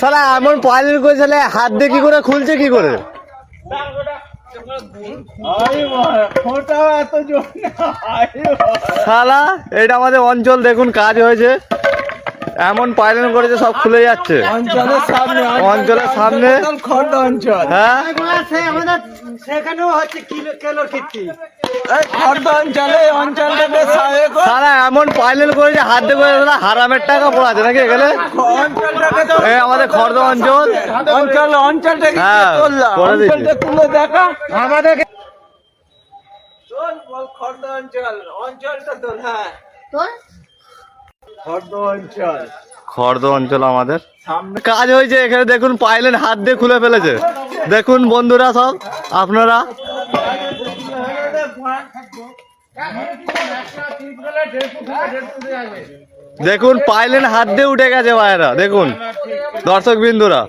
শালা এমন পাইলেন করেছে, হাত দিয়ে কি করে খুলছে কি করে? শালা এটা আমাদের অঞ্চল, দেখুন কাজ হয়েছে, এমন পাইলেন করেছে সব খুলে যাচ্ছে অঞ্চলের সামনে। হ্যাঁ সেখানেও হচ্ছে কিলোর কীর্তি। সারা এমন পাইলেন করেছে হাত দিয়ে করে, হারামের টাকা পড়াচ্ছে নাকি এখানে? আমাদের খর্দ অঞ্চল, হ্যাঁ করে দিচ্ছে। তুলে দেখা আমাদের খর্দ অঞ্চলটা তো হ্যাঁ খর্দ অঞ্চল আমাদের সামনে কাজ হয়েছে। এখানে দেখুন পাইলেন হাত দিয়ে খুলে ফেলেছে, দেখুন বন্ধুরা সব আপনারা দেখুন পাইলেন হাত দিয়ে উঠে গেছে ভাইরা, দেখুন দর্শক বিন্দুরা।